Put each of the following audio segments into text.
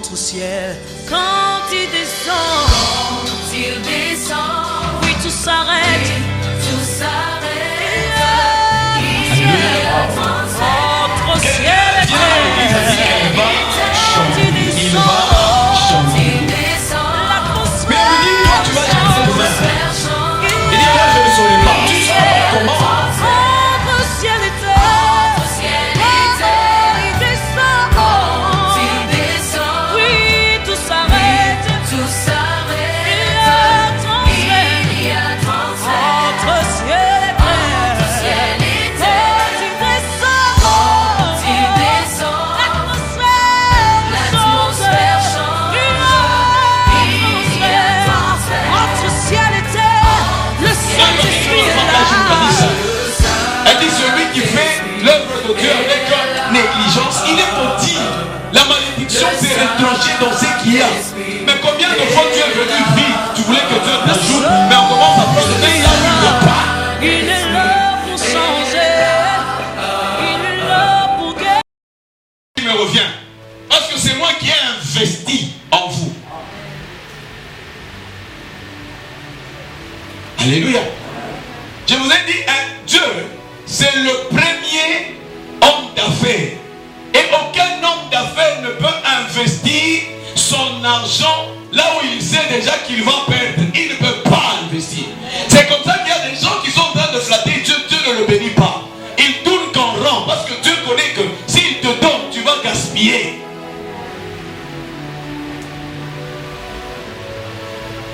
entre ciel. Quand il descend, oui, tout s'arrête. Tout s'arrête. Entre ciel et terre. Quand il descend, l'atmosphère change. Il dit, moi je ne saurais pas. Tu ne saurais pas comment. Entre ciel et terre. Il descend. Oui, tout s'arrête. Il y a transfert. Entre ciel et terre. Quand il descend, l'atmosphère change. Il y a transfert. Entre ciel et terre, le Saint-Esprit est là. Elle dit, celui qui fait l'œuvre de Dieu avec négligence, il est pour dire, la malédiction s'est retranchée dans ce qu'il y a. Mais combien de fois tu es venu vivre, tu voulais que Dieu t'ajoute, mais on commence à prendre des là où il n'y a pas. Il est là pour changer. Il est là pour guérir. Il me revient. Parce que c'est moi qui ai investi en vous. Alléluia. Je vous ai dit, Dieu, c'est le premier homme d'affaires. Et aucun homme d'affaires ne peut investir son argent là où il sait déjà qu'il va perdre. Il ne peut pas investir. C'est comme ça qu'il y a des gens qui sont en train de flatter Dieu. Dieu ne le bénit pas. Il tourne qu'en rang parce que Dieu connaît que s'il te donne, tu vas gaspiller.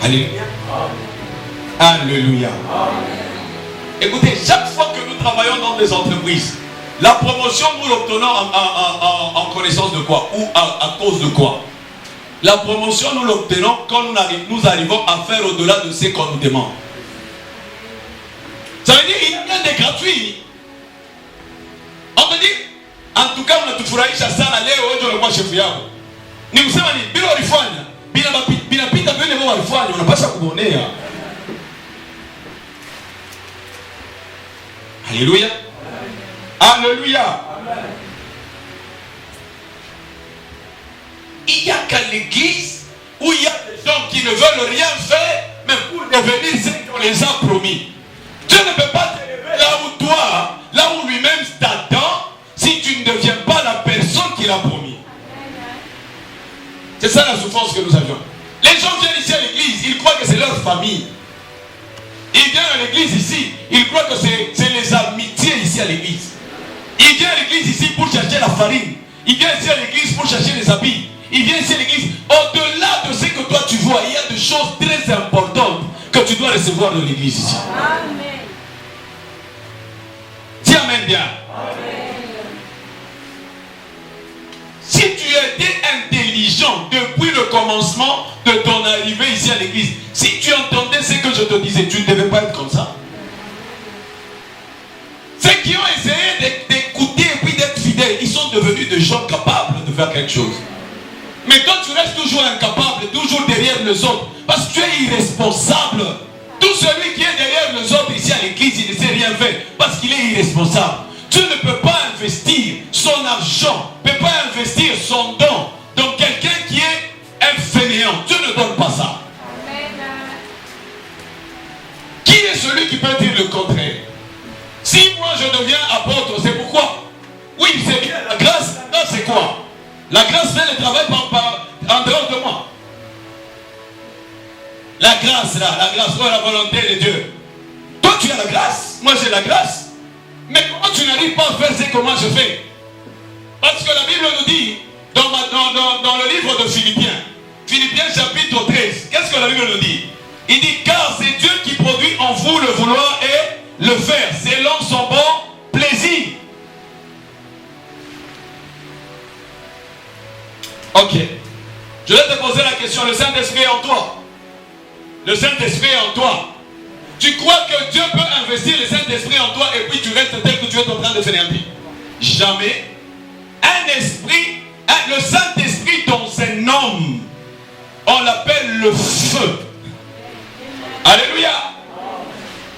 Alléluia. Alléluia. Écoutez, chaque fois que nous travaillons dans des entreprises, la promotion, nous l'obtenons en connaissance de quoi? Ou à cause de quoi? La promotion, nous l'obtenons quand nous arrivons à faire au-delà de ce qu'on nous demande. Ça veut dire qu'il n'y a rien de gratuit. On te dit, en tout cas, on a tout fourraillé sana leo, on a pas chef yao. Ni usema ni bila ulifanya, bila pita vile ambao walifanya, unapaswa kuonea. Alléluia. Alléluia. Il n'y a qu'à l'église où il y a des gens qui ne veulent rien faire, mais pour devenir ce qu'on les a promis. Dieu ne peut pas te lever là où toi, là où lui-même t'attend, si tu ne deviens pas la personne qu'il a promis. C'est ça la souffrance que nous avions. Les gens viennent ici à l'église, ils croient que c'est leur famille. Ils viennent à l'église ici, ils croient que c'est les amitiés ici à l'église. Ils viennent à l'église ici pour chercher la farine. Ils viennent ici à l'église pour chercher les habits. Ils viennent ici à l'église. Au-delà de ce que toi tu vois, il y a des choses très importantes que tu dois recevoir de l'église ici. Amen. Dis amen bien. Si tu étais intelligent depuis le commencement de ton arrivée ici à l'église, si tu entendais ce que je te disais, tu ne devais pas être comme ça. Ceux qui ont essayé d'écouter et puis d'être fidèles, ils sont devenus des gens capables de faire quelque chose. Mais toi tu restes toujours incapable, toujours derrière les autres, parce que tu es irresponsable. Tout celui qui est derrière les autres ici à l'église, il ne sait rien faire, parce qu'il est irresponsable. Dieu ne peut pas investir son argent, ne peut pas investir son don dans quelqu'un qui est un fainéant. Dieu ne donne pas ça. Qui est celui qui peut dire le contraire? Si moi je deviens apôtre, c'est pourquoi? Oui, c'est bien, la grâce c'est quoi? La grâce fait le travail en dehors de moi. La grâce là, la grâce, oh, la volonté de Dieu. Toi tu as la grâce, moi j'ai la grâce. Mais comment tu n'arrives pas à faire ce que moi je fais? Parce que la Bible nous dit, dans le livre de Philippiens, Philippiens chapitre 13, qu'est-ce que la Bible nous dit? Il dit, car c'est Dieu qui produit en vous le vouloir et le faire, selon son bon plaisir. Ok. Je vais te poser la question, le Saint-Esprit est en toi. Le Saint-Esprit est en toi. Tu crois que Dieu peut investir le Saint-Esprit en toi et puis tu restes tel que tu es en train de fainéanter? Jamais. Un esprit, le Saint-Esprit dans un homme, on l'appelle le feu. Alléluia.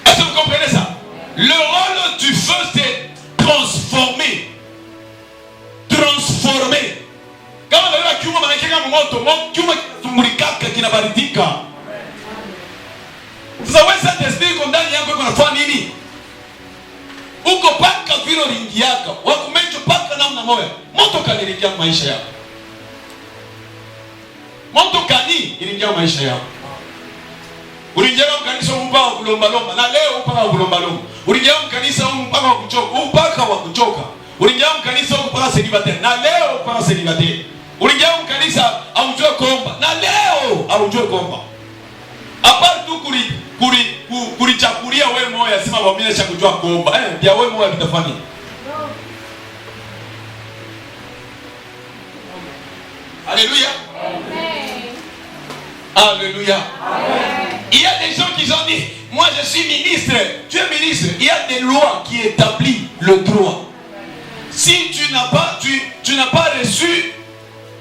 Est-ce que vous comprenez ça? Le rôle du feu, c'est transformer. Transformer. Quand on a moto, chuma kinasumbulikaka kinabaridika. Sasa wewe Saint-Esprit uko ndani yako unafanya nini? Uko paka vile uliingiaka, wakumecho paka namna moja. Moto kaniingia maisha yako. Moto kani iliingia maisha yako. Uliingia kanisa mpaka kulomba lomba, na leo mpaka kulomba lomba. Uliingia kanisa mpaka kuchoka, Uliingia kanisa mpaka célibataire, na leo mpaka célibataire. Uliingia kanisa haujue kuomba, na leo haujue kuomba. Apart tu kulichakulia wewe moyo sema waamini cha kujua kuomba. Pia wewe moyo utafanya. Alléluia. Alléluia. Il y a des gens qui ont dit, moi je suis ministre. Tu es ministre. Il y a des lois qui établissent le droit. Si tu n'as pas reçu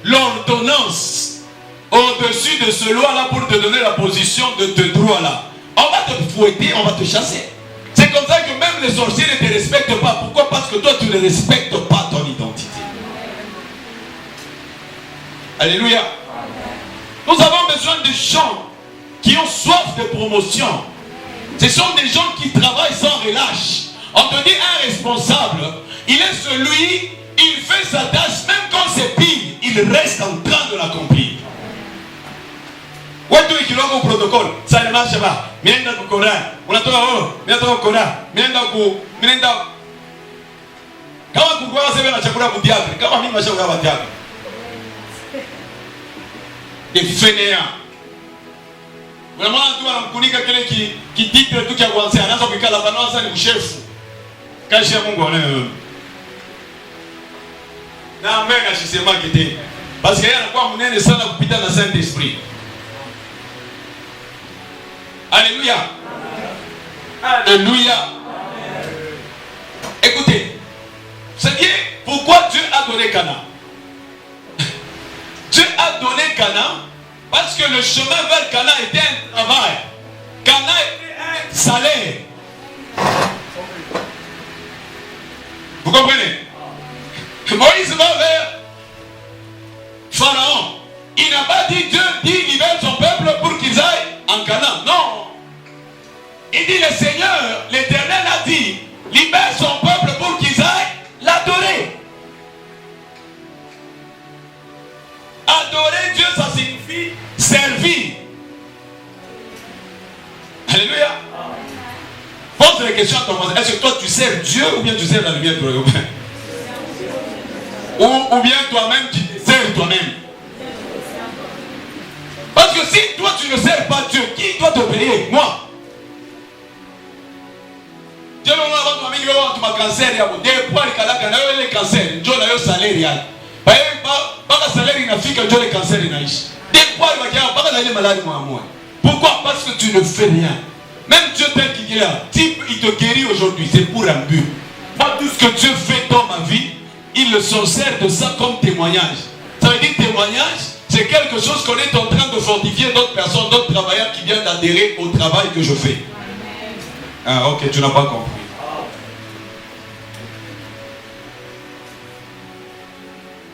l'ordonnance au-dessus de ce loi-là pour te donner la position de ce droit-là, on va te fouetter, on va te chasser. C'est comme ça que même les sorciers ne te respectent pas. Pourquoi? Parce que toi tu ne respectes pas ton identité. Alléluia. Nous avons besoin de gens qui ont soif de promotion. Ce sont des gens qui travaillent sans relâche. On te dit un responsable, il est celui, il fait sa tâche, même quand c'est pire, il reste en train de l'accomplir. Watu ikiloko protocol, ça ne marche pas. Mienda ku Koran, unatoka mienda ku Koran, mienda. Kama kukua sasa na chakula mdiakre, kama mimi mashaka kwa diakre. Des fainéants. Vraiment tu anamkunika kile titre tu kia kuanzia, anaanza kukala banaanza ni mshefu. Kashi ya Mungu anayo. Na amen ashisema kite. Parce que yeye anakuwa mnene sana kupita na Saint-Esprit. Alléluia. Alléluia. Écoutez, c'est bien pourquoi Dieu a donné Cana. Dieu a donné Cana parce que le chemin vers Cana était un travail. Cana était un salaire. Vous comprenez? Moïse va vers Pharaon. Il n'a pas dit Dieu dit libère son peuple pour qu'ils aillent en Canaan. Non. Il dit le Seigneur, l'Éternel a dit libère son peuple pour qu'ils aillent l'adorer. Adorer Dieu, ça signifie servir. Alléluia. Pose la question à ton voisin. Est-ce que toi tu sers Dieu ou bien tu sers la lumière de Dieu? Ou bien toi-même tu te sers toi-même? Parce que si toi tu ne sers pas Dieu, qui doit te payer? Moi. Dieu m'a dit que tu as un cancer. Des poids de cancer. Dieu a un salaire. Pas de salaire, il n'a fait que Dieu le cancer. Des poids de malade. Pourquoi? Parce que tu ne fais rien. Même Dieu tel qu'il est là, si il te guérit aujourd'hui, c'est pour un but. Moi, tout ce que Dieu fait dans ma vie, il se sert de ça comme témoignage. Ça veut dire témoignage, c'est quelque chose qu'on est en train de fortifier d'autres personnes, d'autres travailleurs qui viennent d'adhérer au travail que je fais. Ah ok, tu n'as pas compris.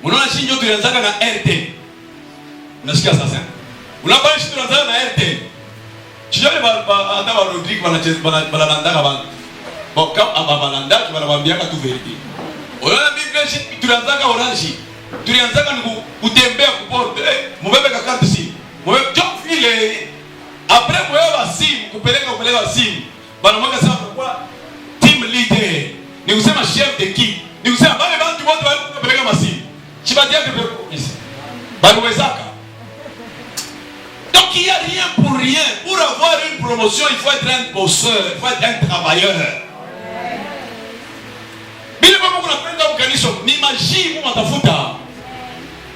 Unaona shinjo tulianzaka na RT. Unasikia sasa? Unapaa shinjo tulianzaka na RT. Chijole anda wa Rodrigue banalandaka bana. Bon, quand abalandaki banabambiaka tu vérité. Unaona Biblia tulianzaka orange. Tulianzaka ni kutembea kuporte. Mubebe ka carte simu. Mubebe job file. Après mubeba simu kupeleka simu. Banamweka sasa kwa team leader. Ni kusema chef d'équipe. Ni kusema wale watu wote wanapeleka masimu. Chibadia que ici. Banouezaka. Donc il n'y a rien pour rien. Pour avoir une promotion, il faut être un bosseur, il faut être un travailleur.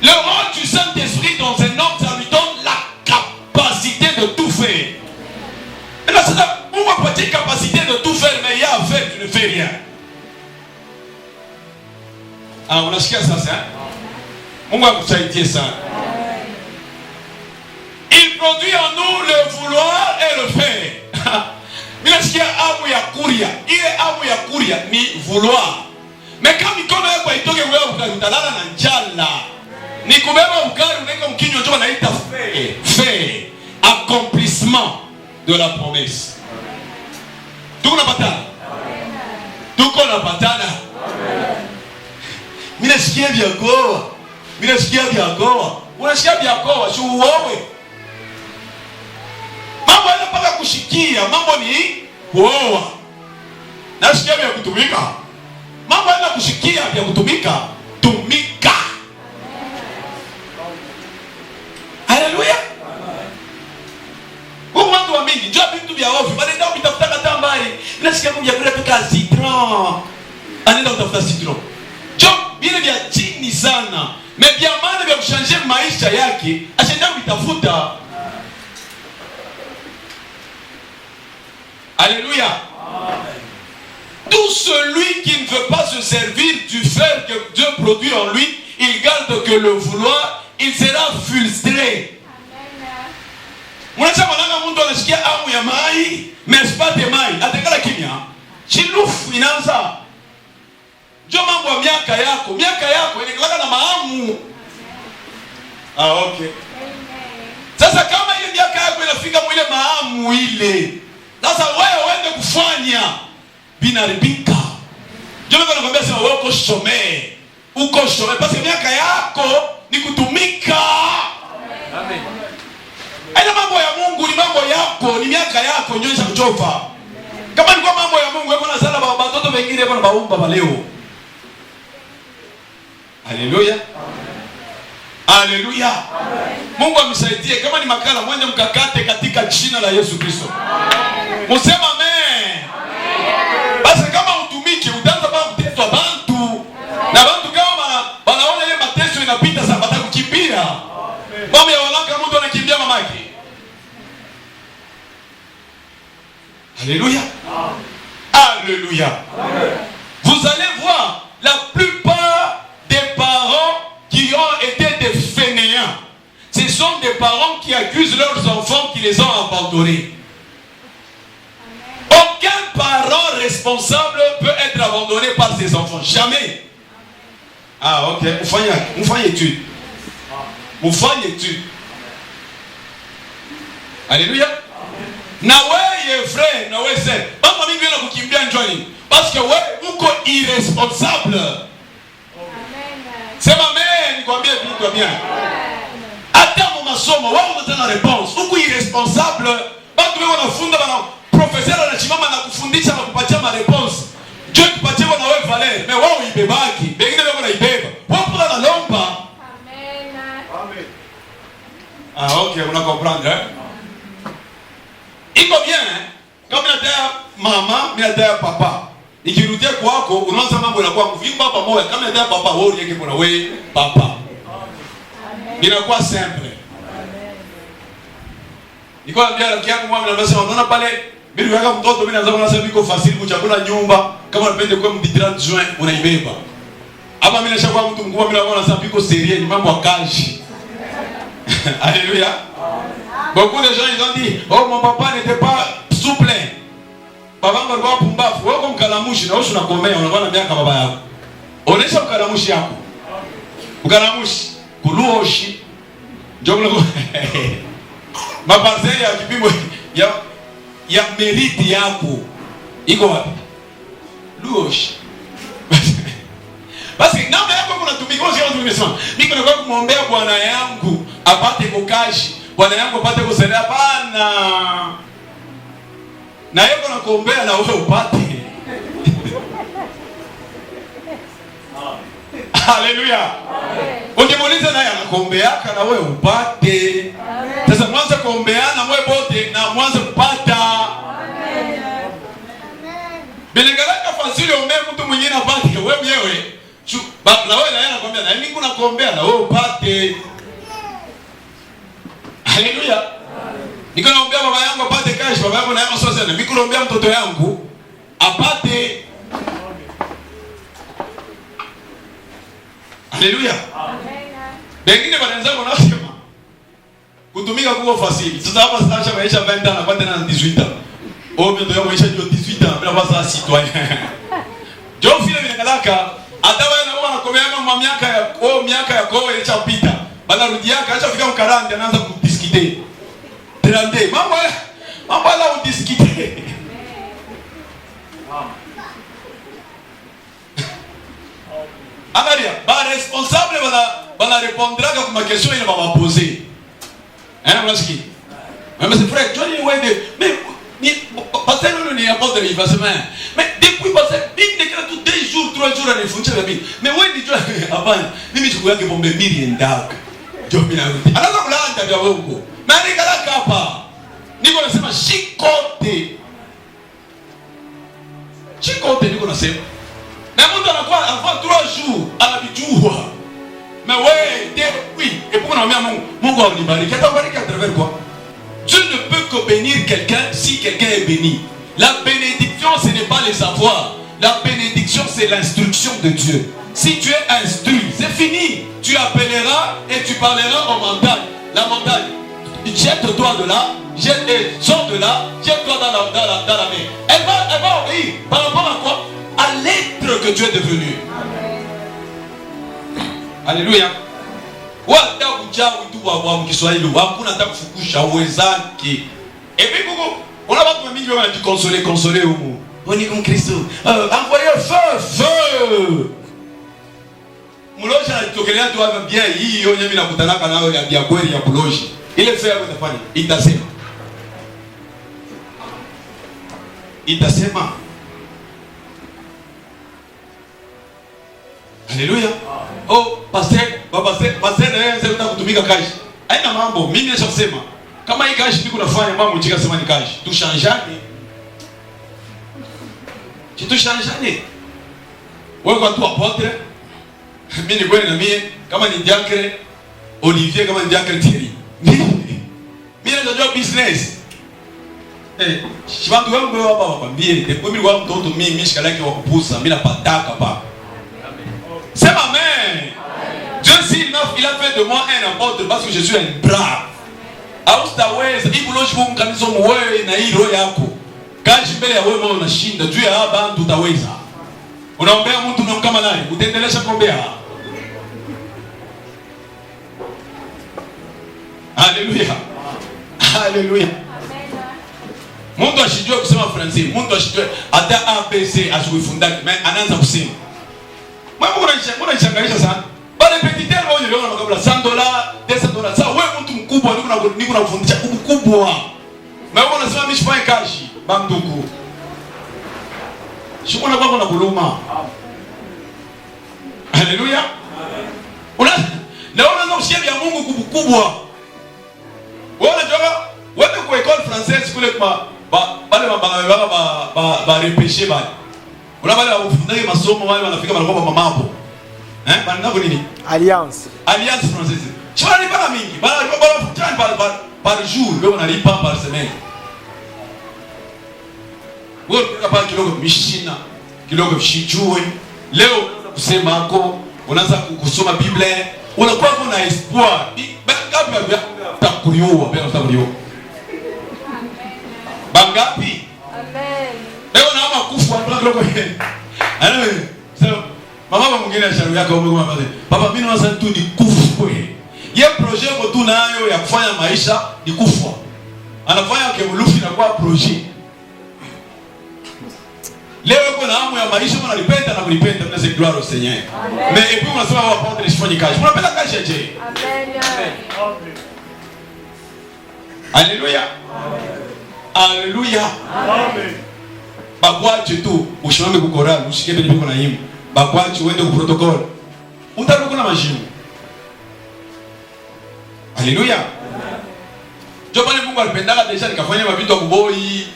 Le rôle du Saint-Esprit dans un homme, ça lui donne la capacité de tout faire. Et là, c'est ça. Pourquoi pas-t-il capacité de tout faire, mais il y a à faire, tu ne fais rien. Ah, on a ce qu'il y a ça, ça. On va vous aider ça. Il produit en nous le vouloir et le faire. Mais est-ce qu'il y a amu ya kuria? Il est amu ya kuria, ni vouloir. Mais quand il connaît quoi, il toque wewe ukatalala na njala. Ni kubeba ukari unaweka mkinyo wanaita fait, accomplissement de la promesse. Tuko na patana. Tuko na patana. Mimi nasikia vya goa. Mimi nasikia vya goa. Unasikia vya goa, si uowe. Mambo yanapaka kushikia, mambo ni kuoa. Nasikia vya kutumika. Mambo yana kushikia vya kutumika, tumika. Haleluya. Kwa watu wa mingi, njoo vitu vya ovyo, bali ndio utafuta kata mbali. Nasikia Mungu yakula pika citron. Anaenda utafuta citron. Njoo vile vya chini sana. Mais vya maana vya kuchanger maisha yake, ashaenda kutafuta. Alléluia. Amen. Tout celui qui ne veut pas se servir du fer que Dieu produit en lui, il garde que le vouloir, il sera frustré. Mwanasema nanga mtu anasikia amu ya mai, mais pas de mai. Atakala kimya. Chilufu inaanza. Jo mambo ya miaka yako inakalaka na maamu. Okay. Sasa kama ile miaka yako inafika mwile maamu ile, sasa wewe uende kufanya binaribika. Jomeko anakuambia sema wewe uko shomee. Uko shomee. Basi miaka yako ni kutumika. Amen. Aina mambo ya Mungu ni mambo yako, ni miaka yako nyonyesha kuchofa. Kama ni kwa mambo ya Mungu, wewe unasala baba watoto wengine bwana baumba leo. Haleluya. Haleluya. Mungu amsaidie. Kama ni makala mwende mkakate katika jina la Yesu Kristo. Musema amen. Basi kama utumike utaanza baba mteso bantu. Na bantu kama wanaona ile mateso inapita sasa batakukimbia. Mama ya wanaka mtu anakimbia mamake. Alléluia. Alléluia. Vous allez voir la plupart des parents qui ont été des fainéants. Ce sont des parents qui accusent leurs enfants qui les ont abandonnés. Aucun parent responsable peut être abandonné par ses enfants. Jamais. Ah, ok. Vous faites étude. Vous faites étude. Alléluia. Na wewe frère, na wewe sœur. Mama mimi bila kukimbia njoni. Parce que wewe uko irresponsable. Amen. Sema amen, nikwambie vitu bien. Hata mu masomo wewe unataka réponse. Uko irresponsable. Watu wewe wanafunda bana professeur anachimama na kufundisha na kupatia ma réponse. Dieu kupatia na wewe valeur, mais wewe uibebaki. Bengine wewe unaibeba. Wewe pula na lomba. Amen. Amen. Ah, OK, on a comprendre hein? Iko bien, kama nataka mama, mimi nataka papa. Ikirudia kwako, unaanza mambo yanakuwa mvimba papa moja. Kama nataka papa, wewe ulieke kuna wewe papa. Amen. Inakuwa simple. Amen. Niko naambia rafiki yangu mimi anasema unaona pale, mimi weka mtoto mimi naanza kunasema iko facile kuchagua nyumba, kama unapenda kwa mdidira juin unaibeba. Hapa mimi nashakuwa mtu mkubwa mimi naona nasema iko serie ni mambo ya kazi. Alléluia. Beaucoup de gens ils ont dit oh mon papa n'était pas souple. Baba yangu alikuwa pumbavu. Wewe kama mkalamushi na wewe unakomea unakuwa na miaka baba yako. Onesha mkalamushi yako. Mkalamushi kuluoshi. Ndio maparcelle ya kipimo ya meriti yako. Iko wapi? Luoshi. Basi namna yako unatumika wewe ndio umesema. Niko nakuwa kumwombea bwana yangu apate kukashi. Bwana yangu apate kusaidia bana. Na yeye anakuombea na wewe upate. Haleluya. Ungemuuliza naye anakuombeaka na wewe upate. Sasa mwanzo kuombeana wewe bote na mwanzo kupata. Amen. Bilingalaka fasili ombe mtu mwingine apate wewe mwenyewe. Na wewe na yeye anakuambia na mimi kuna kuombea na wewe upate. Haleluya. Niko naombea baba yangu apate cash, baba yangu na yeye sasa na mimi naombea mtoto yangu apate. Haleluya. Amen. Bengine wanaanza wanasema kutumika kwa fasili. Sasa hapa sasa maisha 20 ans na tena 18 ans. Oh mtoto yangu maisha 18 ans, bila basa citoyen. Jo vile vinakalaka hata wewe na wewe unakomea kama miaka ya miaka ya kwao ilishapita. Bana rudi yake acha fika 40 anaanza kudiskite. 30 mambo ala udiskite. Angalia, ba responsable bana répondra comme ma question il va me poser. Hein, on l'a dit. Mais c'est frère, Johnny Wade, mais parce que nous n'y a pas de l'effacement. Mais depuis parce que il déclare tous 2 jours, 3 jours à l'éfoncer la vie. Mais oui, dis toi avant, mimi je crois que bombe miri ndaka. Jomi na ruti. Ana kama landa vya wongo. Mais ni kala kapa. Niko nasema shikote. Shikote niko nasema. Na mtu anakuwa avant 3 jours anabijua. Mais ouais, oui, et pourquoi on a mis Mungu anibariki. Atabariki à travers quoi? Dieu ne peut que bénir quelqu'un si quelqu'un est béni. La bénédiction, ce n'est pas les savoirs. La bénédiction, c'est l'instruction de Dieu. Si tu es instruit, c'est fini. Tu appelleras et tu parleras aux montagnes. La montagne, jette-toi de là, sors de là, jette-toi dans la mer. Elle va obéir. Par rapport à quoi? À l'être que tu es devenu. Alléluia. Wata uchawi tu wa Kiswahili hakuna hata kufukusha uwezake. Epi kuko on a pas mingi wanajiconsoler huko. Boni comme Kristo. Envoyez feu. Mloja alitokelea tu hapa bien hii yonye mimi nakutanaka nayo ya kweli ya kuloji. Ile feu yako itafanya. Itasema. Alléluia. Oh, pasteur naye anataka kutumika kazi. Haina mambo, mimi nimeshasema. Kama hii kazi niko nafanya mambo chika sema ni kazi. Tushanjane. Tushanjane. Wewe kwa tu apotre. Mimi ni kweli na mimi kama ni Diacre Olivier kama ni Diacre Thierry. Mimi najua business. Shibandu wangu hapa wakwambie, depuis mimi kwa mtoto mimi shikalaki wa kupusa, mimi napataka pa. C'est ma mère. Dieu il a fait de moi un apôtre parce que je suis un brave. Austaweza ibuloji Mungu kanisa mwewe na hii roho yako. Kaji mbele ya wewe unashinda juu ya bantu utaweza. Unaombea mtu na kama nani? Utaendelea kuombea. Haleluya. Haleluya. Mungu ashijue kusema Francais, Mungu ashijue hata ABC asikuifundaki, mais anaanza kusema. Mbona nishangaisha sana? Bale petiteur wao niliona makabla $100, $200. Sasa wewe mtu mkubwa niko nakufundisha ukubwa. Na wewe unasema mimi sifanye kazi, banduku. Shukuna kwako na kuluma. Haleluya. Unaona ushindi ya Mungu kubwa. Wewe unajua wewe kwa école française kule kwa bale ba repêcher bale. Una wale wafundaki masomo wale wanafika wanakopa mambo. Banako nini? Alliance française. Chwa ni bana mingi. Bana par jour, wewe unalipa par semaine. Wewe unapata kidogo mishina, kidogo shijue. Leo kusema hako, unaanza kusoma Biblia, unakuwa na espoir. Bangapi utakuliwa, utakuliwa. Bangapi? Amen. Leo naomba kufa ndio kidogo. So, mama mwingine ashauri yako Mungu mama. Papa mimi naanza tu ni kufwe. Ye projet mko tu nayo ya kufanya maisha ni kufa. Anafanya kemulufi na kwa projet. Leo uko na hamu ya maisha unalipenda na kulipenda mnaweza gloire au Seigneur. Mais et puis unasema wa padre sifanye kazi. Unapenda kazi aje? Amen. Alléluia. Alléluia. Amen. Bakwache tu ushimame kukorali ushike penye piko na himo. Bakwache uende ku protocol. Utaruko na majibu. Alléluia. Jo pale Mungu alipendaka deja nikafanya mabito kuboi,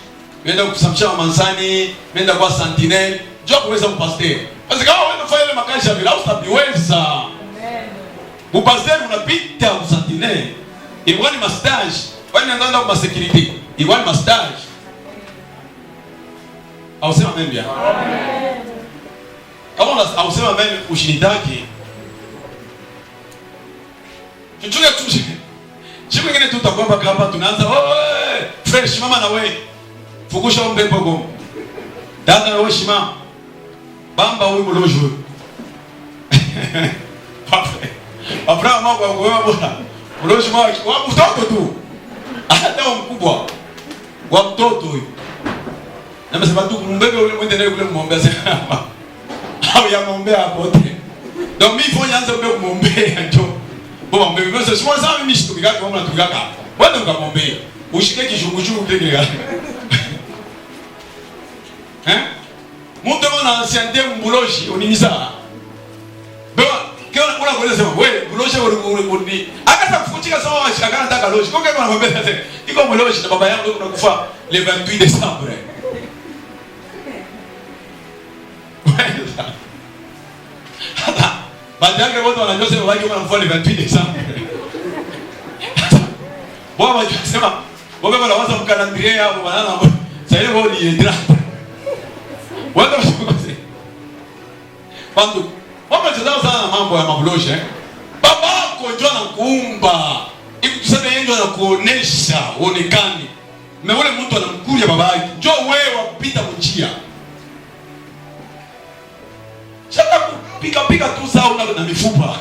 nenda kusamsha mansani, nenda kwa sentinelle, jo kuweza kupasteur. Parce que kama wewe unafanya ile makazi ya bila utabiweza. Amen. Kupasteur unapita ku sentinelle. Iwani ma stage, wani nenda kwa security. Iwani ma stage. Ausema amen bien. Amen. Kama ausema amen ushinitaki. Tuchunge tumshike. Siku nyingine tutakwamba hapa tunaanza oe fresh mama na wewe. Fukusha mpepo gomo. Dada na wewe shima. Bamba huyu mlojo. Papa. Abraham mambo kwa wewe bora. Mloshi wa mtoto tu. Hata mkubwa. Wa mtoto huyo. Na msema tu kumbebe ule mwende naye kule muombea sana. Au ya muombea hapo. Donc mimi faut yanza kumwombea ndio. Bon, mais moi c'est moi ça mimi shitumika kama natumika. Bwana ukamwombea. Ushike kishungushungu kile gani? Mtu mwana ancienneté mbuloshi unimisa. Bwana, kiona kuna kwa sema wewe mbuloshi uli akata kufutika sawa akana nataka loshi. Kwa kama anamwambia sasa, iko mbuloshi na baba yangu tunakufa le 28 décembre. Baada yake watu wanajua sema wao wanakufa le 28 décembre. Bwana wanasema wewe bwana waza mkalandiria hapo banana sasa ile wao ni ndra. Watu washukose. Bandu, wao mtazao sana na mambo ya mabuloshe. Babako ndio anakuumba. Hivi tuseme yeye ndio anakuonesha uonekane. Na ule mtu anamkulia baba yake. Njoo wewe wapita mjia. Shaka kupika tu sawa na mifupa.